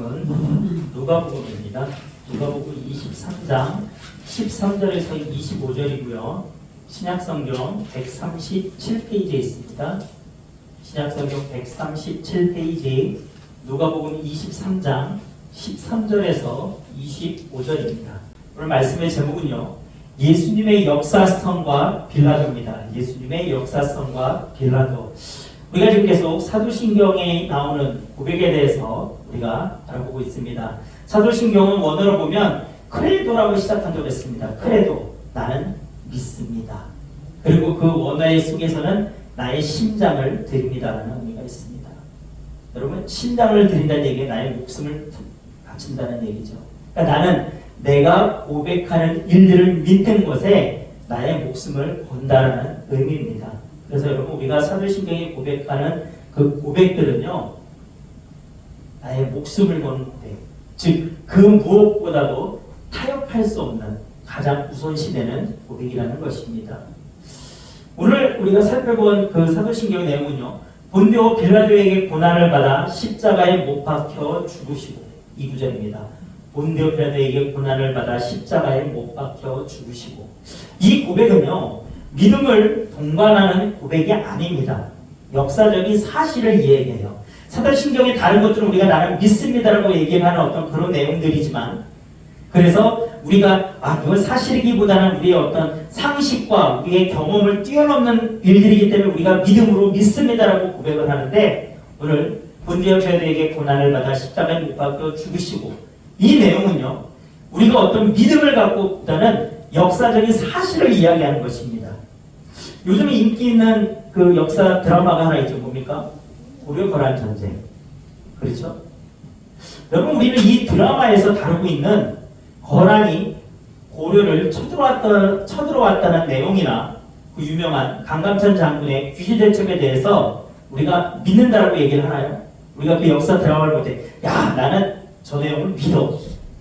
말씀은 누가복음입니다. 누가복음 23장 13절에서 25절이고요. 신약성경 137페이지에 있습니다. 신약성경 137페이지 누가복음 23장 13절에서 25절입니다. 오늘 말씀의 제목은요, 예수님의 역사성과 빌라도입니다. 예수님의 역사성과 빌라도. 우리가 지금 계속 사도신경에 나오는 고백에 대해서 우리가 알아보고 있습니다. 사도신경은 원어로 보면 크레도라고 시작한다고 했습니다. 크레도, 나는 믿습니다. 그리고 그 원어의 속에서는 나의 심장을 드립니다라는 의미가 있습니다. 여러분, 심장을 드린다는 얘기는 나의 목숨을 바친다는 얘기죠. 그러니까 나는 내가 고백하는 일들을 믿는 것에 나의 목숨을 건다라는 의미입니다. 그래서 여러분, 우리가 사도신경에 고백하는 그 고백들은요, 나의 목숨을 거는 고백, 즉 그 무엇보다도 타협할 수 없는 가장 우선시되는 고백이라는 것입니다. 오늘 우리가 살펴본 그 사도신경의 내용은요, 본디오 빌라도에게 고난을 받아 십자가에 못 박혀 죽으시고, 이 구절입니다. 본디오 빌라도에게 고난을 받아 십자가에 못 박혀 죽으시고, 이 고백은요, 믿음을 동반하는 고백이 아닙니다. 역사적인 사실을 이야기해요. 사도신경의 다른 것들은 우리가 나는 믿습니다라고 얘기하는 어떤 그런 내용들이지만, 그래서 우리가 이건 사실이기보다는 우리의 어떤 상식과 우리의 경험을 뛰어넘는 일들이기 때문에 우리가 믿음으로 믿습니다라고 고백을 하는데, 오늘 본디오 빌라도에게 고난을 받아 십자가에 못 박혀 죽으시고, 이 내용은요, 우리가 어떤 믿음을 갖고보다는 역사적인 사실을 이야기하는 것입니다. 요즘 인기 있는 그 역사 드라마가 하나 있죠. 뭡니까? 고려 거란 전쟁. 그렇죠? 여러분, 우리는 이 드라마에서 다루고 있는 거란이 고려를 쳐들어왔다는 내용이나 그 유명한 강감찬 장군의 귀시대첩에 대해서 우리가 믿는다라고 얘기를 하나요? 우리가 그 역사 드라마를 볼 때, 야, 나는 저 내용을 믿어,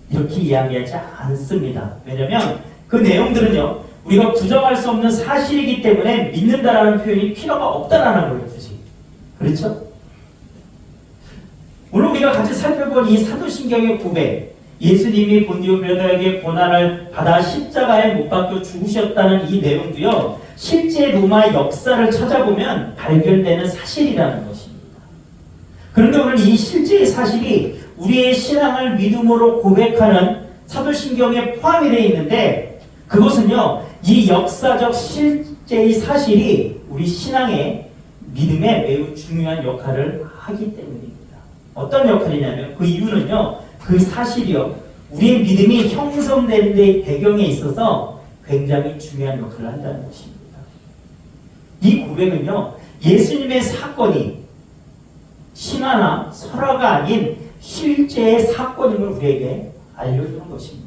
이렇게 이야기하지 않습니다. 왜냐하면 그 내용들은요, 우리가 부정할 수 없는 사실이기 때문에 믿는다라는 표현이 필요가 없다라는 거였지. 그렇죠? 오늘 우리가 같이 살펴본 이 사도신경의 고백, 예수님이 본디오 빌라도에게 고난을 받아 십자가에 못 박혀 죽으셨다는 이 내용도요, 실제 로마 역사를 찾아보면 발견되는 사실이라는 것입니다. 그런데 오늘 이 실제의 사실이 우리의 신앙을 믿음으로 고백하는 사도신경에 포함이 되어 있는데, 그것은요, 이 역사적 실제의 사실이 우리 신앙의 믿음에 매우 중요한 역할을 하기 때문입니다. 어떤 역할이냐면, 그 이유는요, 그 사실이요, 우리의 믿음이 형성되는 데 배경에 있어서 굉장히 중요한 역할을 한다는 것입니다. 이 고백은요, 예수님의 사건이 신화나 설화가 아닌 실제의 사건임을 우리에게 알려주는 것입니다.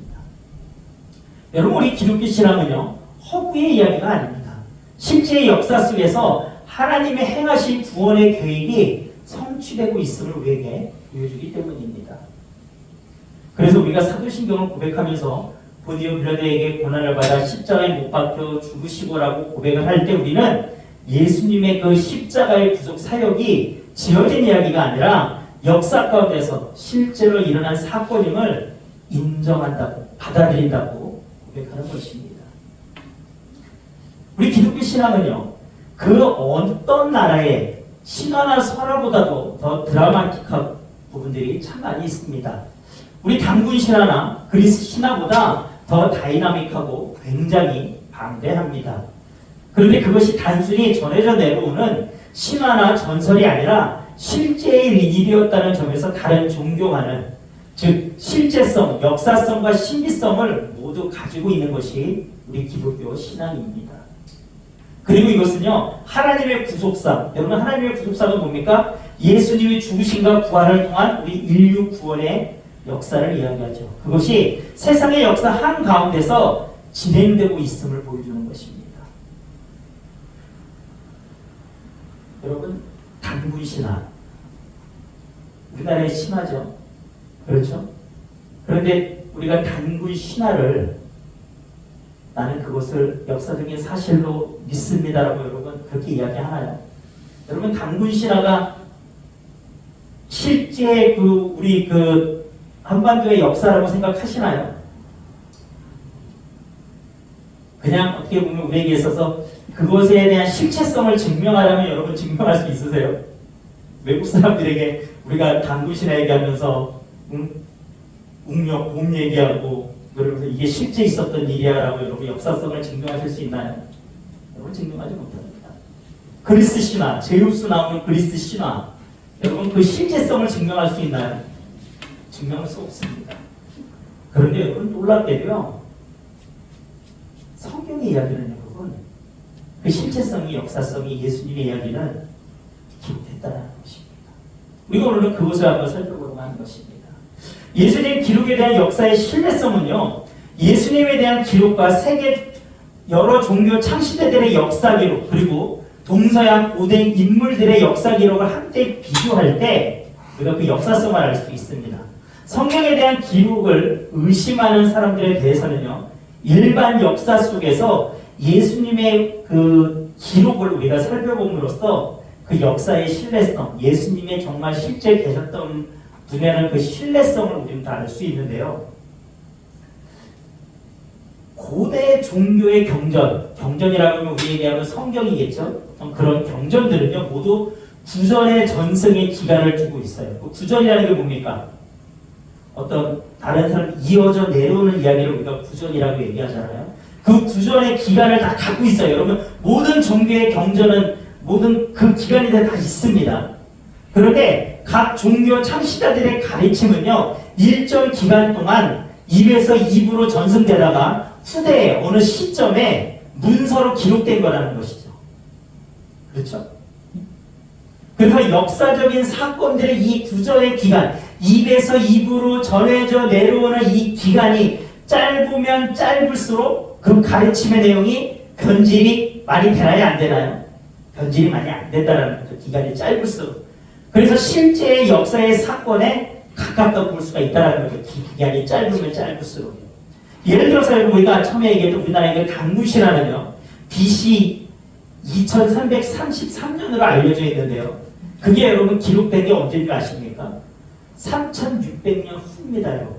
여러분, 우리 기독교 신앙은요, 허구의 이야기가 아닙니다. 실제의 역사 속에서 하나님의 행하신 구원의 계획이 성취되고 있음을 우리에게 보여주기 때문입니다. 그래서 우리가 사도신경을 고백하면서 본디오 빌라도에게 고난을 받아 십자가에 못 박혀 죽으시고라고 고백을 할 때, 우리는 예수님의 그 십자가의 구속 사역이 지어진 이야기가 아니라 역사 가운데서 실제로 일어난 사건임을 인정한다고, 받아들인다고 고백하는 것입니다. 우리 기독교 신앙은요, 그 어떤 나라의 신화나 설화보다도 더 드라마틱한 부분들이 참 많이 있습니다. 우리 단군 신화나 그리스 신화보다 더 다이나믹하고 굉장히 방대합니다. 그런데 그것이 단순히 전해져 내려오는 신화나 전설이 아니라 실제의 일이었다는 점에서 다른 종교와는, 즉 실제성, 역사성과 신비성을 모두 가지고 있는 것이 우리 기독교 신앙입니다. 그리고 이것은요, 하나님의 구속사, 여러분, 하나님의 구속사가 뭡니까? 예수님이 죽으심과 부활을 통한 우리 인류 구원의 역사를 이야기하죠. 그것이 세상의 역사 한가운데서 진행되고 있음을 보여주는 것입니다. 여러분, 단군 신화, 우리나라의 신화죠. 그렇죠? 그런데 우리가 단군 신화를, 나는 그것을 역사적인 사실로 믿습니다라고 여러분 그렇게 이야기하나요? 여러분, 단군 신화가 실제 우리 한반도의 역사라고 생각하시나요? 그냥 어떻게 보면 우리에게 있어서 그것에 대한 실체성을 증명하려면 여러분 증명할 수 있으세요? 외국 사람들에게 우리가 당구신화 얘기하면서 웅력, 곰 얘기하고 그러면서 이게 실제 있었던 일이야라고 여러분 역사성을 증명하실 수 있나요? 여러분 증명하지 못합니다. 그리스 신화, 제우스 나오는 그리스 신화 여러분 그 실제성을 증명할 수 있나요? 증명할 수 없습니다. 그런데 여러분 놀랍게도요 성경의 이야기는 여러분 그 실체성이 역사성이 예수님의 이야기는 기록됐다는 것입니다. 우리가 오늘은 그것을 한번 살펴보려고 하는 것입니다. 예수님 기록에 대한 역사의 신뢰성은요 예수님에 대한 기록과 세계 여러 종교 창시대들의 역사 기록 그리고 동서양 고대 인물들의 역사 기록을 함께 비교할 때 우리가 그 역사성을 알 수 있습니다. 성경에 대한 기록을 의심하는 사람들에 대해서는요 일반 역사 속에서 예수님의 그 기록을 우리가 살펴봄으로써 그 역사의 신뢰성, 예수님의 정말 실제 계셨던 분야는 그 신뢰성을 우리는 다 알 수 있는데요. 고대 종교의 경전이라고 하면 우리 얘기하면 성경이겠죠. 그런 경전들은요 모두 구전의 전승의 기간을 두고 있어요. 그 구전이라는 게 뭡니까? 어떤 다른 사람 이어져 내려오는 이야기를 우리가 구전이라고 얘기하잖아요. 그 구전의 기간을 다 갖고 있어요. 여러분 모든 종교의 경전은 모든 그 기간이 다 있습니다. 그런데 각 종교 창시자들의 가르침은요 일정 기간 동안 입에서 입으로 전승되다가 후대에 어느 시점에 문서로 기록된 거라는 것이죠. 그렇죠? 그래서 역사적인 사건들의 이 구전의 기간 입에서 입으로 전해져 내려오는 이 기간이 짧으면 짧을수록 그 가르침의 내용이 변질이 많이 되나요? 안 되나요? 변질이 많이 안 된다는 거죠. 기간이 짧을수록. 그래서 실제의 역사의 사건에 가깝다 볼 수가 있다는 거죠. 기간이 짧으면 짧을수록. 예를 들어서 우리가 처음에 얘기했던 우리나라의 강무시라는요. BC 2333년으로 알려져 있는데요. 그게 여러분 기록된 게 언제인지 아십니까? 3600년 후입니다, 여러분.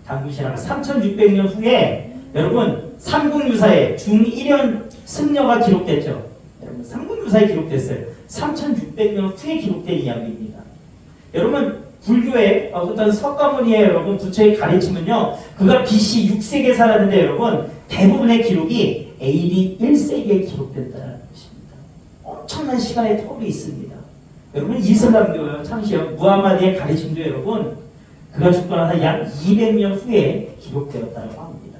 당구신화가 3600년 후에 여러분 삼국유사에 중1년 승려가 기록됐죠. 여러분 삼국유사에 기록됐어요. 3600년 후에 기록된 이야기입니다. 여러분 불교의 어떤 석가모니의 여러분 부처의 가르침은요. 그가 BC 6세기에 살았는데 여러분 대부분의 기록이 AD 1세기에 기록됐다는 것입니다. 엄청난 시간의 텀이 있습니다. 여러분 이슬람교 창시형 무함마디의 가르침도 여러분 그가 죽고 나서 약 200년 후에 기록되었다고 합니다.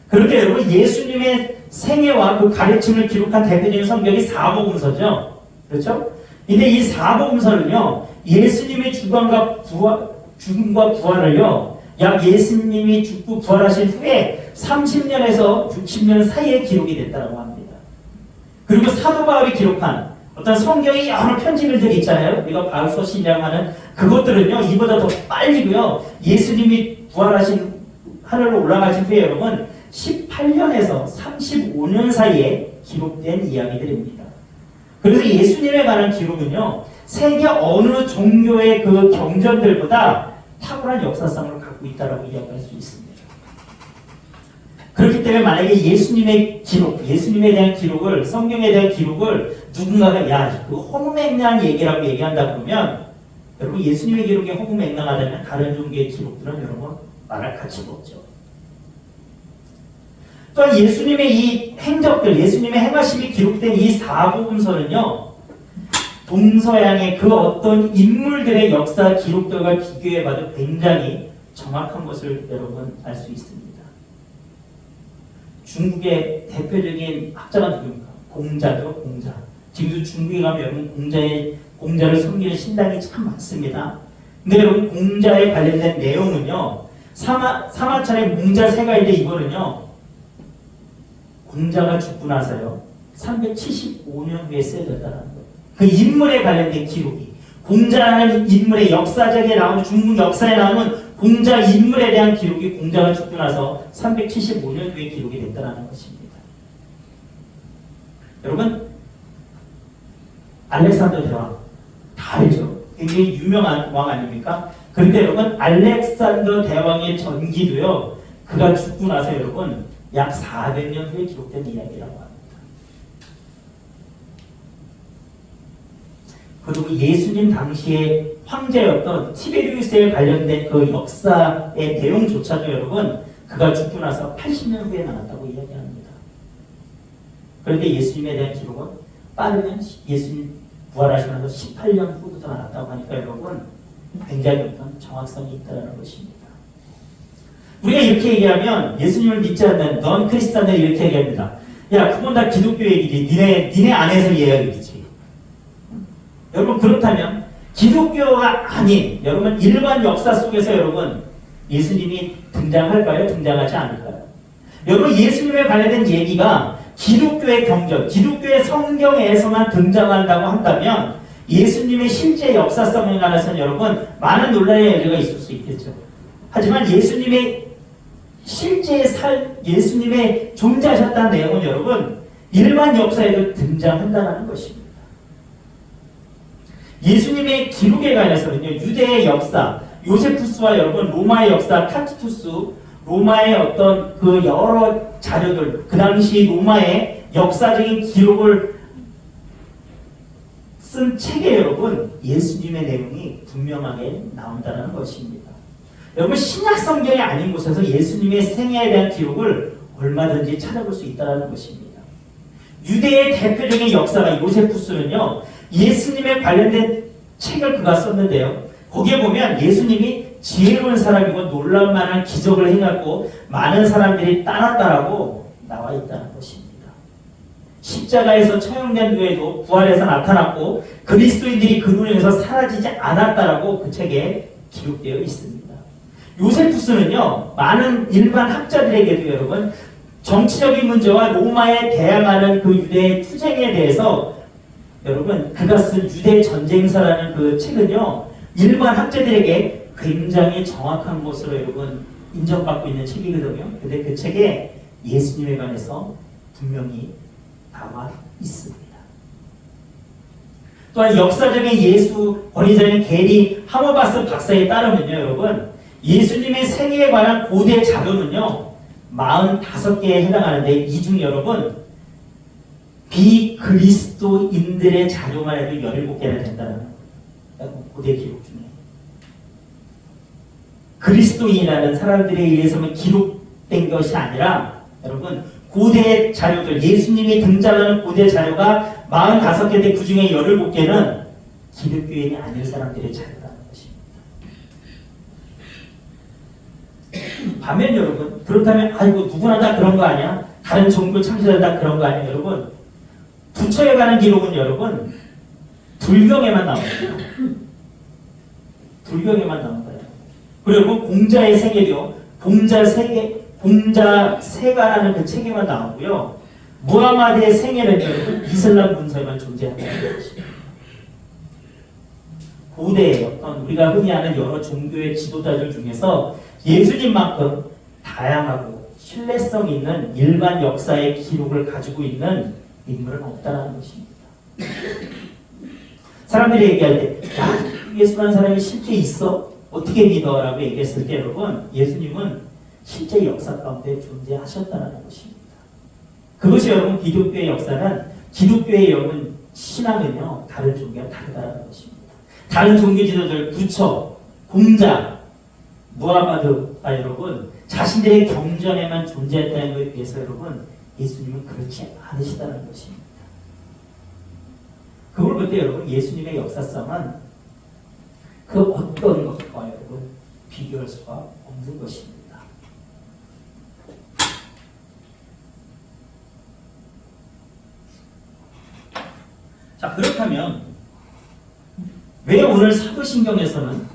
그렇게 여러분 예수님의 생애와 그 가르침을 기록한 대표적인 성경이 사복음서죠. 그렇죠? 근데 이 사복음서는요 예수님의 죽음과 부활을요 약 예수님이 죽고 부활하신 후에 30년에서 60년 사이에 기록이 됐다고 합니다. 그리고 사도 바울이 기록한 어떤 성경의 여러 편지글들이 있잖아요. 우리가 바울서신이라고 하는 그것들은요 이보다 더 빨리고요. 예수님이 부활하신 하늘로 올라가신 후에 여러분 18년에서 35년 사이에 기록된 이야기들입니다. 그래서 예수님에 관한 기록은요 세계 어느 종교의 그 경전들보다 탁월한 역사성을 갖고 있다고 이야기할 수 있습니다. 그렇기 때문에 만약에 예수님의 기록, 예수님에 대한 기록을, 성경에 대한 기록을 누군가가 야, 그거 허무맹랑한 얘기라고 얘기한다 그러면 여러분 예수님의 기록이 허무맹랑하다면 다른 종교의 기록들은 여러분 말할 가치가 없죠. 또한 예수님의 이 행적들, 예수님의 행하심이 기록된 이 사복음서는요 동서양의 그 어떤 인물들의 역사 기록들과 비교해봐도 굉장히 정확한 것을 여러분 알 수 있습니다. 중국의 대표적인 학자가 누굽니까? 공자죠, 공자. 지금도 중국에 가면 여러분 공자를 섬기는 신당이 참 많습니다. 근데 여러분 공자에 관련된 내용은요 사마천의 공자세가인데 이거는요 공자가 죽고 나서요 375년 후에 쓰여졌다는 거예요. 그 인물에 관련된 기록이 공자라는 인물의 역사적에 나오는 중국 역사에 나오는 공자 인물에 대한 기록이 공자가 죽고 나서 375년 후에 기록이 됐다는 것입니다. 여러분 알렉산더 대왕 다 알죠? 굉장히 유명한 왕 아닙니까? 그런데 여러분 알렉산더 대왕의 전기도요. 그가 죽고 나서 여러분 약 400년 후에 기록된 이야기라고 합니다. 그리고 예수님 당시에 황제였던 티베리우스에 관련된 그 역사의 내용조차도 여러분 그가 죽고 나서 80년 후에 나왔다고 이야기합니다. 그런데 예수님에 대한 기록은 빠르면 예수님 부활하시고 나서 18년 후부터 나왔다고 하니까 여러분 굉장히 어떤 정확성이 있다는 것입니다. 우리가 이렇게 얘기하면 예수님을 믿지 않는 넌 크리스찬들 이렇게 얘기합니다. 야 그건 다 기독교 얘기지. 니네 안에서 이야기지. 여러분 그렇다면 기독교가 아닌 여러분 일반 역사 속에서 여러분 예수님이 등장할까요? 등장하지 않을까요? 여러분 예수님에 관련된 얘기가 기독교의 경전, 기독교의 성경에서만 등장한다고 한다면 예수님의 실제 역사성에 관해서는 여러분 많은 논란의 여지가 있을 수 있겠죠. 하지만 예수님의 실제 예수님의 존재하셨다는 내용은 여러분 일반 역사에도 등장한다는 것입니다. 예수님의 기록에 관해서는요, 유대의 역사, 요세푸스와 여러분 로마의 역사, 타키투스, 로마의 어떤 그 여러 자료들, 그 당시 로마의 역사적인 기록을 쓴 책에 여러분 예수님의 내용이 분명하게 나온다는 것입니다. 여러분 신약 성경이 아닌 곳에서 예수님의 생애에 대한 기록을 얼마든지 찾아볼 수 있다는 것입니다. 유대의 대표적인 역사가 요세푸스는요 예수님에 관련된 책을 그가 썼는데요. 거기에 보면 예수님이 지혜로운 사람이고 놀랄만한 기적을 행했고 많은 사람들이 따랐다라고 나와 있다는 것입니다. 십자가에서 처형된 후에도 부활해서 나타났고 그리스도인들이 그 눈에서 사라지지 않았다라고 그 책에 기록되어 있습니다. 요세푸스는요 많은 일반 학자들에게도 여러분 정치적인 문제와 로마에 대항하는 그 유대의 투쟁에 대해서 여러분 그가 쓴 유대 전쟁사라는 그 책은요 일반 학자들에게 굉장히 정확한 것으로 여러분 인정받고 있는 책이거든요. 근데 그 책에 예수님에 관해서 분명히 나와 있습니다. 또한 역사적인 예수 권위자인 게리 하머바스 박사에 따르면요 여러분 예수님의 생애에 관한 고대 자료는요 45개에 해당하는데 이 중 여러분 비그리스도인들의 자료만 해도 17개나 된다는 고대 기록 중에 그리스도인이라는 사람들에 의해서만 기록된 것이 아니라 여러분 고대 자료들 예수님이 등장하는 고대 자료가 45개인데 그 중에 17개는 기독교인이 아닌 사람들의 자료라는 것입니다. 반면 여러분 그렇다면 아이고 누구나 다 그런 거 아니야? 다른 종교 창시자 다 그런 거 아니야? 여러분 부처에 관한 기록은 여러분 불경에만 나옵니다. 불경에만 나온 거예요. 그리고 공자의 생애도 공자세가라는 그 책에만 나오고요. 무하마드의 생애는 여러분 이슬람 문서에만 존재한다는 것입니다. 고대의 어떤 우리가 흔히 아는 여러 종교의 지도자들 중에서 예수님만큼 다양하고 신뢰성 있는 일반 역사의 기록을 가지고 있는 인물은 없다는 것입니다. 사람들이 얘기할 때 야, 예수라는 사람이 실제 있어? 어떻게 믿어? 라고 얘기했을 때 여러분 예수님은 실제 역사 가운데 존재하셨다는 것입니다. 그것이 여러분 기독교의 역사는 기독교의 여러분 신앙은요 다른 종교와 다르다는 것입니다. 다른 종교 지도자들 부처, 공자, 무하마드가 여러분 자신들의 경전에만 존재했다는 것에 비해서 여러분 예수님은 그렇지 않으시다는 것입니다. 그걸 볼 때 여러분 예수님의 역사성은 그 어떤 것과 여러분 비교할 수가 없는 것입니다. 자 그렇다면 왜 오늘 사도신경에서는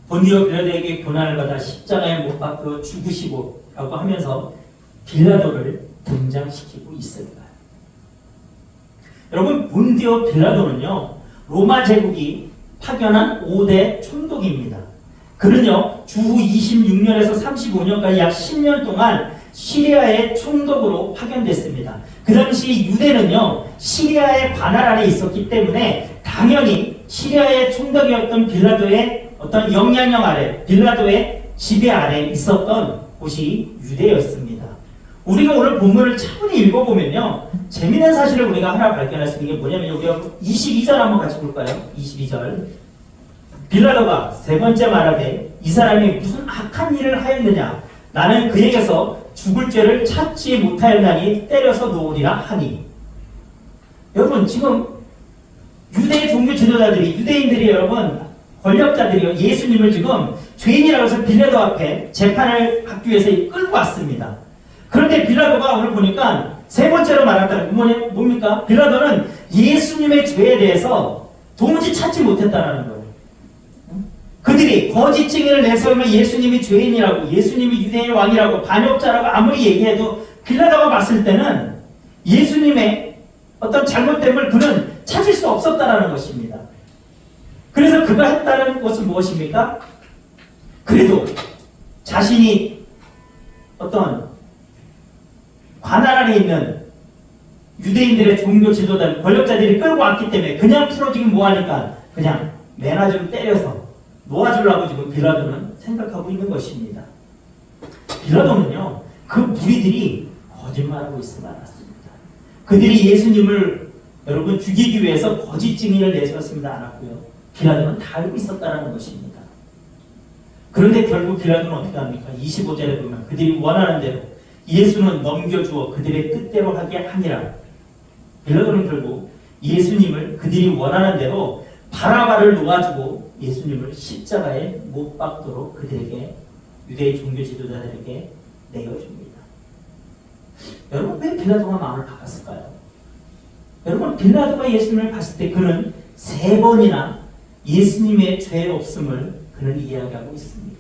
본디오 빌라도에게 고난을 받아 십자가에 못 박혀 죽으시고 라고 하면서 빌라도를 등장시키고 있을까요? 여러분 본디오 빌라도는요 로마 제국이 파견한 5대 총독입니다. 그는요 주후 26년에서 35년까지 약 10년 동안 시리아의 총독으로 파견됐습니다. 그 당시 유대는요 시리아의 관할 아래 있었기 때문에 당연히 시리아의 총독이었던 빌라도의 어떤 영향력 아래, 빌라도의 지배 아래 있었던 곳이 유대였습니다. 우리가 오늘 본문을 차분히 읽어보면요, 재미있는 사실을 우리가 하나 발견할 수 있는 게 뭐냐면, 여기 22절 한번 같이 볼까요? 22절. 빌라도가 세 번째 말하되 이 사람이 무슨 악한 일을 하였느냐, 나는 그에게서 죽을 죄를 찾지 못하였나니 때려서 놓으리라 하니. 여러분, 지금 유대 종교 지도자들이, 유대인들이, 여러분 권력자들이요, 예수님을 지금 죄인이라고 해서 빌라도 앞에 재판을 받기 위해서 끌고 왔습니다. 그런데 빌라도가 오늘 보니까 세 번째로 말했다는 게 뭡니까? 빌라도는 예수님의 죄에 대해서 도무지 찾지 못했다는 거예요. 그들이 거짓 증인을 내세우면 예수님이 죄인이라고, 예수님이 유대인의 왕이라고, 반역자라고 아무리 얘기해도 빌라도가 봤을 때는 예수님의 어떤 잘못됨을 그는 찾을 수 없었다는 것입니다. 그래서 그가 했다는 것은 무엇입니까? 그래도 자신이 어떤 관할 안에 있는 유대인들의 종교 지도자, 권력자들이 끌고 왔기 때문에 그냥 풀어주긴 뭐하니까 그냥 매나 좀 때려서 놓아주려고 지금 빌라도는 생각하고 있는 것입니다. 빌라도는요, 그 무리들이 거짓말하고 있으면 않았습니다. 그들이 예수님을 여러분 죽이기 위해서 거짓 증인을 내세웠습니다. 않았고요. 빌라도는 다 알고 있었다는 것입니다. 그런데 결국 빌라도는 어떻게 합니까? 25절에 보면 그들이 원하는 대로 예수는 넘겨주어 그들의 뜻대로 하게 하니라. 빌라도는 결국 예수님을 그들이 원하는 대로 바라바를 놓아주고 예수님을 십자가에 못 박도록 그들에게, 유대의 종교 지도자들에게 내어줍니다. 여러분, 왜 빌라도가 마음을 바꿨을까요? 여러분, 빌라도가 예수님을 봤을 때 그는 세 번이나 예수님의 죄 없음을 그는 이야기하고 있습니다.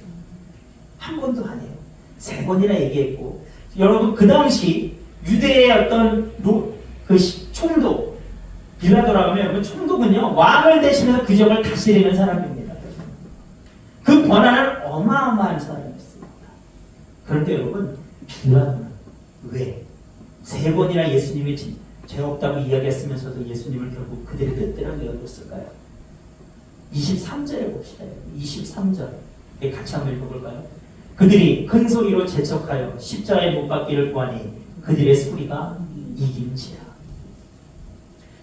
한 번도 아니에요. 세 번이나 얘기했고, 여러분 그 당시 유대의 어떤 그 총독, 빌라도라고 하면 여러분 총독은요, 왕을 대신해서 그 지역을 다스리는 사람입니다. 그 권한은 어마어마한 사람이었습니다. 그런데 여러분, 빌라도는 왜 세 번이나 예수님이 죄 없다고 이야기했으면서도 예수님을 결국 그들의 뜻대로 내어줬을까요? 23절에 봅시다. 23절 같이 한번 읽어볼까요? 그들이 큰 소리로 재촉하여 십자가에 못 박기를 구하니 그들의 소리가 이긴지라.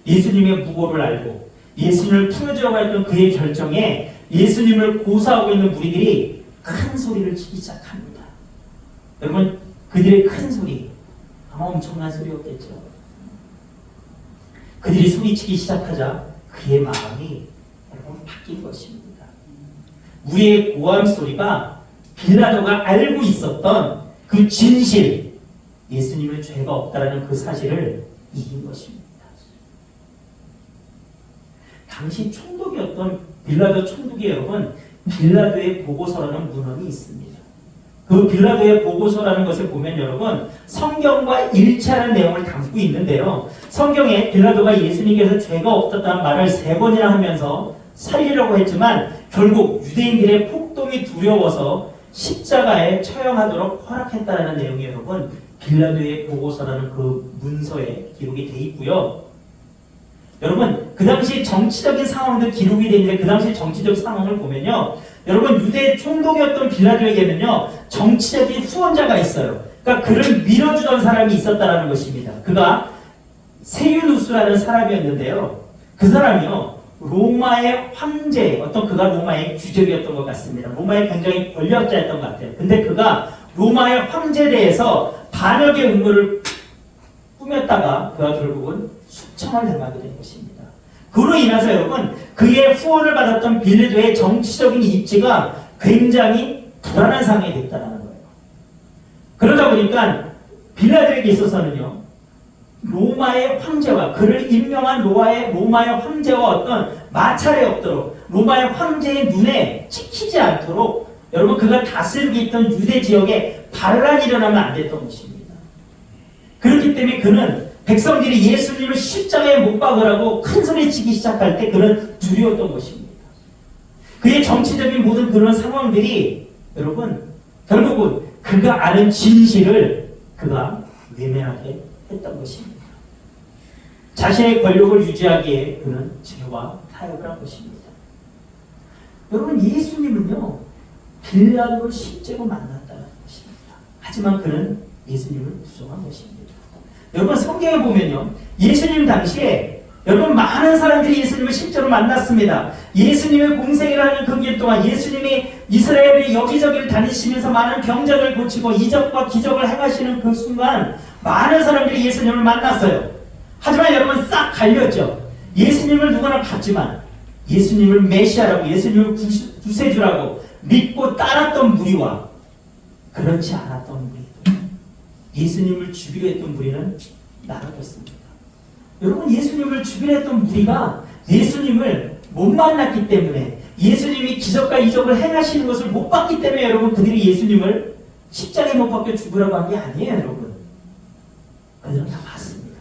예수님의 무고를 알고 예수님을 풀어주려고 했던 그의 결정에 예수님을 고사하고 있는 무리들이 큰 소리를 치기 시작합니다. 여러분, 그들의 큰 소리, 아마 엄청난 소리였겠죠. 그들이 소리치기 시작하자 그의 마음이 여러분 바뀐 것입니다. 우리의 고함 소리가 빌라도가 알고 있었던 그 진실, 예수님은 죄가 없다라는 그 사실을 이긴 것입니다. 당시 총독이었던 빌라도 총독이 여러분, 빌라도의 보고서라는 문헌이 있습니다. 그 빌라도의 보고서라는 것을 보면 여러분, 성경과 일치하는 내용을 담고 있는데요. 성경에 빌라도가 예수님께서 죄가 없었다는 말을 세 번이나 하면서 살리려고 했지만 결국 유대인들의 폭동이 두려워서 십자가에 처형하도록 허락했다는 내용이 여러분, 빌라도의 보고서라는 그 문서에 기록이 돼 있고요. 여러분, 그 당시 정치적인 상황도 기록이 되어 있는데 그 당시 정치적 상황을 보면요, 여러분, 유대 총독이었던 빌라도에게는요 정치적인 후원자가 있어요. 그러니까 그를 밀어주던 사람이 있었다는 것입니다. 그가 세유누스라는 사람이었는데요, 그 사람이요 로마의 황제, 어떤 그가 로마의 귀족이었던 것 같습니다. 로마의 굉장히 권력자였던 것 같아요. 근데 그가 로마의 황제대에서 반역의 음모를 꾸몄다가 그가 결국은 숙청을 당하게 된 것입니다. 그로 인해서 여러분, 그의 후원을 받았던 빌라도의 정치적인 입지가 굉장히 불안한 상황이 됐다는 거예요. 그러다 보니까 빌라도에게 있어서는요, 로마의 황제와 그를 임명한 로마의 황제와 어떤 마찰이 없도록, 로마의 황제의 눈에 찍히지 않도록 여러분, 그가 다스리고 있던 유대 지역에 반란이 일어나면 안 됐던 것입니다. 그렇기 때문에 그는 백성들이 예수님을 십자가에 못 박으라고 큰 소리 치기 시작할 때 그는 두려웠던 것입니다. 그의 정치적인 모든 그런 상황들이 여러분, 결국은 그가 아는 진실을 그가 외면하게 했던 것입니다. 자신의 권력을 유지하기에 그는 죄와 타협을 한 것입니다. 여러분, 예수님은요, 빌라도를 실제로 만났다는 것입니다. 하지만 그는 예수님을 부정한 것입니다. 여러분, 성경에 보면요, 예수님 당시에 여러분 많은 사람들이 예수님을 실제로 만났습니다. 예수님의 공생을 하는 그 길 동안 예수님이 이스라엘의 여기저기를 다니시면서 많은 병자를 고치고 이적과 기적을 행하시는 그 순간 많은 사람들이 예수님을 만났어요. 하지만 여러분 싹 갈렸죠. 예수님을 누구나 봤지만 예수님을 메시아라고, 예수님을 구세주라고 믿고 따랐던 무리와 그렇지 않았던 무리, 예수님을 죽이려 했던 무리는 나눠졌습니다. 여러분, 예수님을 죽이려 했던 무리가 예수님을 못 만났기 때문에, 예수님이 기적과 이적을 행하시는 것을 못 봤기 때문에 여러분, 그들이 예수님을 십자가에 못 박혀 죽으라고 한 게 아니에요. 여러분, 그들은 다 봤습니다.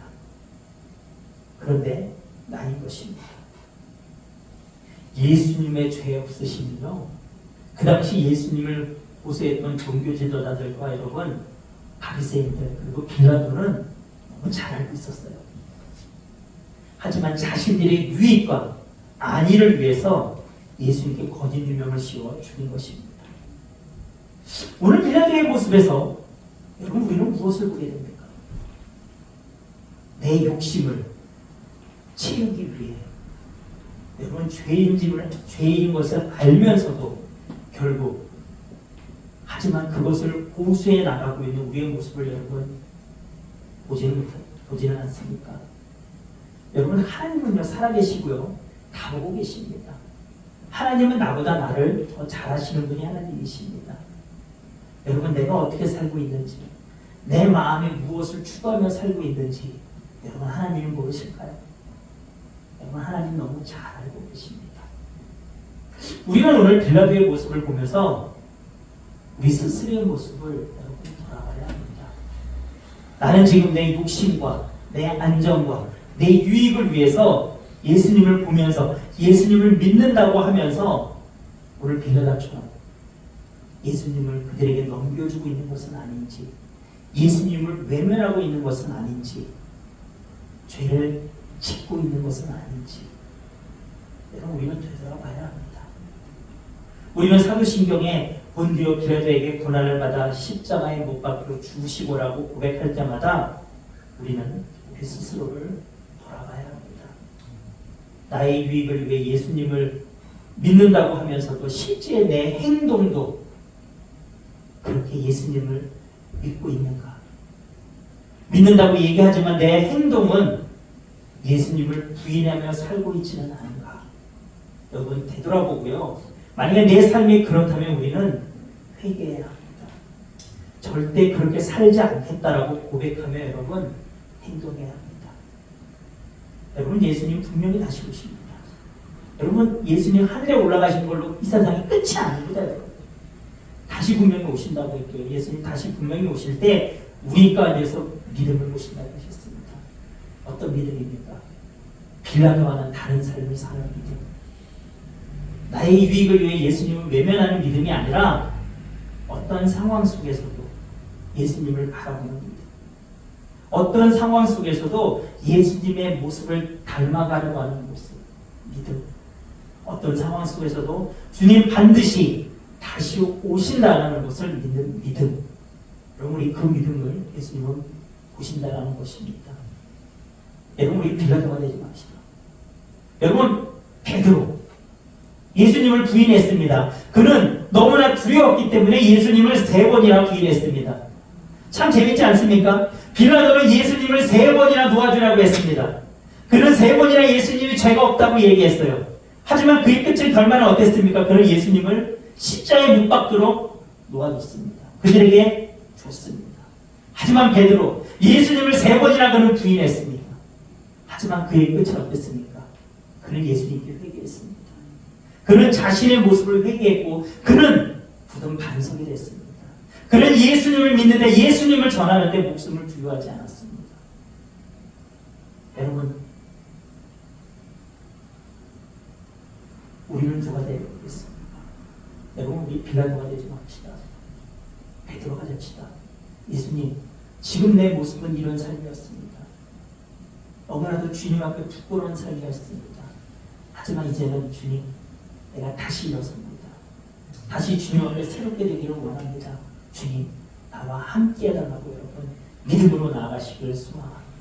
그런데 나인 것입니다. 예수님의 죄 없으시면요, 그 당시 예수님을 고소했던 종교 지도자들과 여러분 바리새인들 그리고 빌라도는 너무 잘 알고 있었어요. 하지만 자신들의 유익과 안위를 위해서 예수님께 거짓 유명을 씌워 죽인 것입니다. 오늘 빌라도의 모습에서 여러분 우리는 무엇을 보게 됩니까? 내 욕심을 채우기 위해 여러분 죄인 것을 알면서도 결국 하지만 그것을 고수해 나가고 있는 우리의 모습을 여러분 보지는 않습니까? 여러분, 하나님은요 살아계시고요 다 보고 계십니다. 하나님은 나보다 나를 더 잘하시는 분이 하나님이십니다. 여러분, 내가 어떻게 살고 있는지, 내 마음에 무엇을 추구하며 살고 있는지 여러분 하나님은 모르실까요? 여러분, 하나님 너무 잘 알고 계십니다. 우리는 오늘 빌라도의 모습을 보면서 우리 스스로의 모습을 여러분 돌아봐야 합니다. 나는 지금 내 욕심과 내 안정과 내 유익을 위해서 예수님을 보면서 예수님을 믿는다고 하면서 오늘 빌라도처럼 예수님을 그들에게 넘겨주고 있는 것은 아닌지, 예수님을 외면하고 있는 것은 아닌지, 죄를 짓고 있는 것은 아닌지 여러분 우리는 되돌아봐야 합니다. 우리는 사도신경에 본디오 빌라도에게 고난을 받아 십자가에 못 박혀 죽으시고라고 고백할 때마다 우리는 우리 스스로를 돌아봐야 합니다. 나의 유익을 위해 예수님을 믿는다고 하면서도 실제 내 행동도 그렇게 예수님을 믿고 있는가? 믿는다고 얘기하지만 내 행동은 예수님을 부인하며 살고 있지는 않은가? 여러분 되돌아보고요. 만약에 내 삶이 그렇다면 우리는 회개해야 합니다. 절대 그렇게 살지 않겠다라고 고백하며 여러분 행동해야 합니다. 여러분, 예수님 분명히 다시 오십니다. 여러분, 예수님 하늘에 올라가신 걸로 이 세상이 끝이 아닙니다. 여러분. 다시 분명히 오신다고 했고요. 예수님 다시 분명히 오실 때 우리 가운데서 믿음을 보신다고 하셨습니다. 어떤 믿음입니까? 빌라도와는 다른 삶을 사는 믿음. 나의 유익을 위해 예수님을 외면하는 믿음이 아니라 어떤 상황 속에서도 예수님을 바라보는 믿음. 어떤 상황 속에서도 예수님의 모습을 닮아가려고 하는 모습, 믿음. 어떤 상황 속에서도 주님 반드시 다시 오신다는 것을 믿는 믿음. 여러분, 우리 그 믿음을 예수님은 보신다는 것입니다. 여러분, 우리 빌라도가 되지 맙시다. 여러분, 베드로 예수님을 부인했습니다. 그는 너무나 두려웠기 때문에 예수님을 3번이나 부인했습니다. 참 재밌지 않습니까? 빌라도는 예수님을 3번이나 놓아주라고 했습니다. 그는 3번이나 예수님이 죄가 없다고 얘기했어요. 하지만 그의 끝의 결말은 어땠습니까? 그는 예수님을 십자가에 못 박도록 놓아줬습니다. 그들에게 줬습니다. 하지만 베드로 예수님을 3번이나 그는 부인했습니다. 하지만 그의 끝은 어땠습니까? 그는 예수님께 회개했습니다. 그는 자신의 모습을 회개했고 그는 굳은 반석이 됐습니다. 그는 예수님을 믿는데 예수님을 전하는데 목숨을 부여하지 않았습니다. 여러분, 우리는 누가 되겠습니까? 여러분, 우리 빌라도가 되지 맙시다. 베드로가 됩시다. 예수님, 지금 내 모습은 이런 삶이었습니다. 너무나도 주님 앞에 부끄러운 삶이었습니다. 하지만 이제는 주님, 내가 다시 일어섭니다. 다시 주님 앞에 새롭게 되기를 원합니다. 주님, 나와 함께 해달라고 여러분 믿음으로 나아가시길 소망합니다.